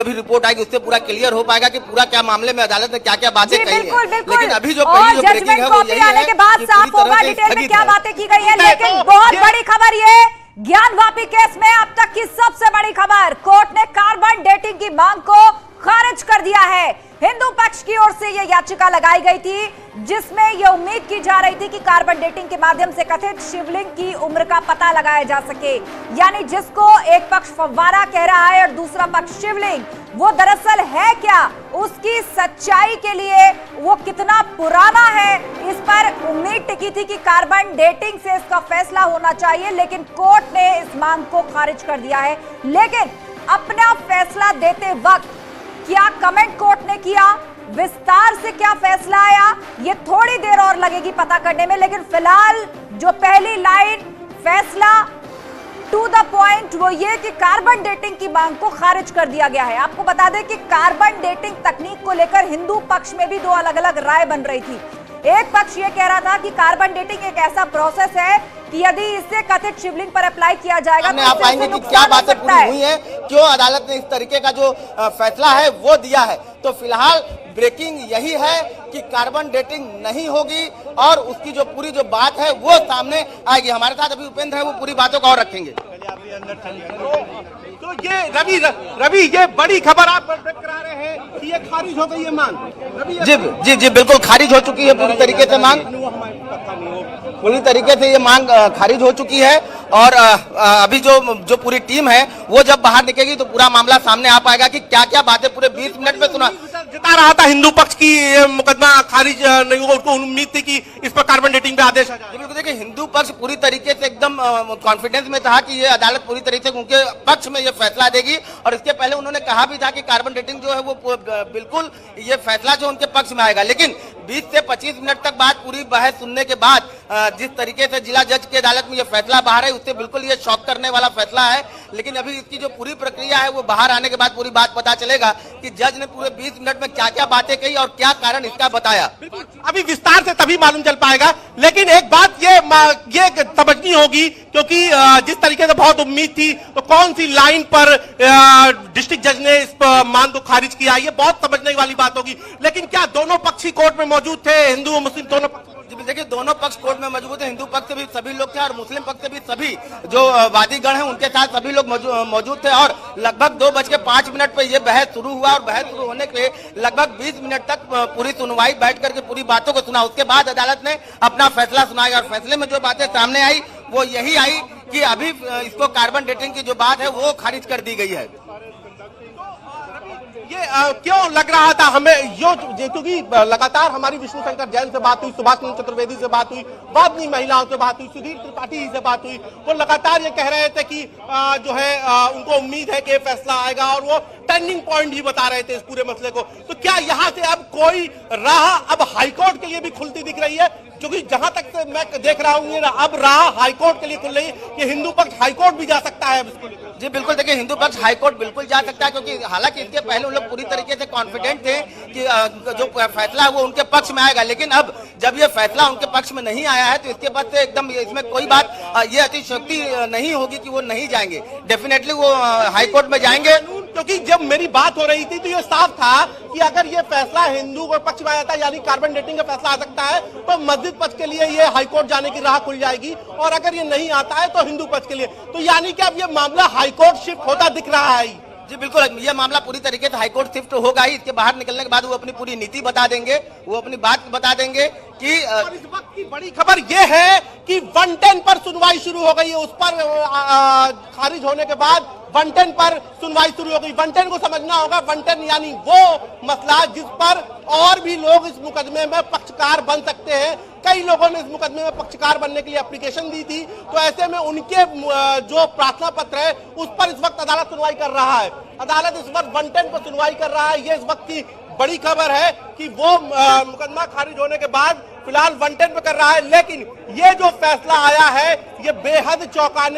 अभी रिपोर्ट आएगी उससे पूरा क्लियर हो पाएगा कि पूरा क्या मामले में अदालत ने क्या क्या बातें कही हैं। बिल्कुल। लेकिन अभी जो पहली जो ब्रेकिंग है वो यही है के बाद साफ होगा डिटेल में क्या बातें की गई है। लेकिन बहुत बड़ी खबर ये ज्ञानवापी केस में अब तक की सबसे बड़ी खबर, कोर्ट ने कार्बन डेटिंग की मांग को खारिज कर दिया है। हिंदू पक्ष की ओर से यह याचिका लगाई गई थी जिसमें यह उम्मीद की जा रही थी कि कार्बन डेटिंग के माध्यम से कथित शिवलिंग की उम्र का पता लगाया जा सके। यानी जिसको एक पक्ष फव्वारा कह रहा है और दूसरा पक्ष शिवलिंग, वो दरअसल है क्या, उसकी सच्चाई के लिए वो कितना पुराना है, इस पर उम्मीद टिकी थी कि कार्बन डेटिंग से इसका फैसला होना चाहिए। लेकिन कोर्ट ने इस मांग को खारिज कर दिया है। लेकिन अपना फैसला देते वक्त क्या कमेंट कोर्ट ने किया, विस्तार से क्या फैसला आया, ये थोड़ी देर और लगेगी पता करने में। लेकिन फिलहाल जो पहली लाइन फैसला टू द पॉइंट वो ये कि कार्बन डेटिंग की मांग को खारिज कर दिया गया है। आपको बता दें कि कार्बन डेटिंग तकनीक को लेकर हिंदू पक्ष में भी दो अलग अलग राय बन रही थी। एक पक्ष ये कह रहा था कि कार्बन डेटिंग एक ऐसा प्रोसेस है कि यदि इससे कथित शिवलिंग पर अप्लाई किया जाएगा तो आप पाएंगे कि क्या बातें पूरी हुई है, क्यों अदालत ने इस तरीके का जो फैसला है वो दिया है। तो फिलहाल ब्रेकिंग यही है कि कार्बन डेटिंग नहीं होगी और उसकी जो पूरी जो बात है वो सामने आएगी। हमारे साथ अभी उपेंद्र है, वो पूरी बातों को और रखेंगे। तो ये रवि ये बड़ी खबर आप करा रहे हैं कि ये खारिज हो गई है मांग। जी बिल्कुल खारिज हो चुकी है पूरी तरीके से मांग, पूरी तरीके से ये मांग खारिज हो चुकी है। और अभी जो पूरी टीम है वो जब बाहर निकलेगी तो पूरा मामला सामने आ पाएगा कि क्या क्या बातें पूरे 20 मिनट में सुना जता रहा था हिंदू पक्ष की मुकदमा खारिज नहीं होगा, उनको उम्मीद थी कि इस पर कार्बन डेटिंग पे आदेश आ जाए। बिल्कुल देखिए, हिंदू पक्ष पूरी तरीके से एकदम कॉन्फिडेंस में था कि ये अदालत पूरी तरीके से उनके पक्ष में ये फैसला देगी। और इसके पहले उन्होंने कहा भी था कि कार्बन डेटिंग जो है वो बिल्कुल ये फैसला जो उनके पक्ष में आएगा। लेकिन 20 से 25 मिनट तक बाद पूरी बहस सुनने के बाद जिस तरीके से जिला जज की अदालत में ये फैसला बाहर है उससे बिल्कुल ये शॉक करने वाला फैसला है। लेकिन अभी इसकी जो पूरी प्रक्रिया है वो बाहर आने के बाद पूरी बात पता चलेगा कि जज ने पूरे 20 मिनट में क्या क्या बातें कही और क्या कारण इसका बताया। अभी विस्तार से तभी मालूम चल पाएगा। लेकिन एक बात ये समझनी होगी, क्योंकि जिस तरीके से बहुत उम्मीद थी तो कौन सी लाइन पर डिस्ट्रिक्ट जज ने इस मांग को खारिज किया, ये बहुत समझने वाली बात होगी। लेकिन क्या दोनों पक्ष ही कोर्ट में मौजूद थे, हिंदू और मुस्लिम दोनों पक्ष? देखिए, दोनों पक्ष कोर्ट में मौजूद है। हिंदू पक्ष से भी सभी लोग थे और मुस्लिम पक्ष से भी सभी जो वादीगण हैं उनके साथ सभी लोग मौजूद थे। और लगभग 2:05 पे ये बहस शुरू हुआ और बहस शुरू होने के लगभग 20 मिनट तक पूरी सुनवाई बैठ करके पूरी बातों को सुना। उसके बाद अदालत ने अपना फैसला सुनाया और फैसले में जो बातें सामने आई वो यही आई कि अभी इसको कार्बन डेटिंग की जो बात है वो खारिज कर दी गई है। ये क्यों लग रहा था हमें क्योंकि लगातार हमारी विष्णु शंकर जैन से बात हुई, सुभाष चंद्र चतुर्वेदी से बात हुई, वामनी महिलाओं से बात हुई, सुधीर त्रिपाठी से बात हुई। वो लगातार ये कह रहे थे कि जो है उनको उम्मीद है कि फैसला आएगा और वो टर्निंग पॉइंट ही बता रहे थे इस पूरे मसले को। तो क्या यहाँ से अब कोई राह अब हाईकोर्ट के लिए भी खुलती दिख रही है? क्योंकि जहां तक से मैं देख रहा हूँ अब राह हाईकोर्ट के लिए खुल रही है कि हिंदू पक्ष हाईकोर्ट भी जा सकता है इसको लेकर। जी बिल्कुल, देखिए हिंदू पक्ष हाईकोर्ट बिल्कुल जा सकता है, क्योंकि हालांकि इसके पहले उन लोग पूरी तरीके से कॉन्फिडेंट थे कि जो फैसला है वो उनके पक्ष में आएगा। लेकिन अब जब ये फैसला उनके पक्ष में नहीं आया है तो इसके बाद से एकदम इसमें कोई बात ये अतिशयोक्ति नहीं होगी कि वो नहीं जाएंगे। डेफिनेटली वो हाईकोर्ट में जाएंगे। क्योंकि जब मेरी बात हो रही थी तो ये साफ था कि अगर ये फैसला हिंदू के पक्ष में आया था, यानी कार्बन डेटिंग का फैसला आ सकता है, तो मस्जिद पक्ष के लिए ये हाईकोर्ट जाने की राह खुल जाएगी। और अगर ये नहीं आता है तो हिंदू पक्ष के लिए, तो यानी कि अब ये मामला हाईकोर्ट शिफ्ट होता दिख रहा है। जी बिल्कुल, ये मामला पूरी तरीके से हाईकोर्ट शिफ्ट होगा ही। इसके बाहर निकलने के बाद वो अपनी पूरी नीति बता देंगे, वो अपनी बात बता देंगे कि इस वक्त की बड़ी खबर ये है कि 110 पर सुनवाई शुरू हो गई है। उस पर खारिज होने के बाद 110 पर सुनवाई शुरू हो गई। 110 को समझना होगा, 110 यानी वो मसला जिस पर और भी लोग इस मुकदमे में पक्षकार बन सकते हैं। कई लोगों ने इस मुकदमे में पक्षकार बनने के लिए एप्लीकेशन दी थी, तो ऐसे में उनके जो प्रार्थना पत्र है उस पर इस वक्त अदालत सुनवाई कर रहा है। अदालत इस वक्त 110 पर सुनवाई कर रहा है। ये इस वक्त की बड़ी खबर है कि वो मुकदमा खारिज होने के बाद फिलहाल 110 पे कर रहा है। लेकिन ये जो फैसला आया है ये बेहद चौंकाने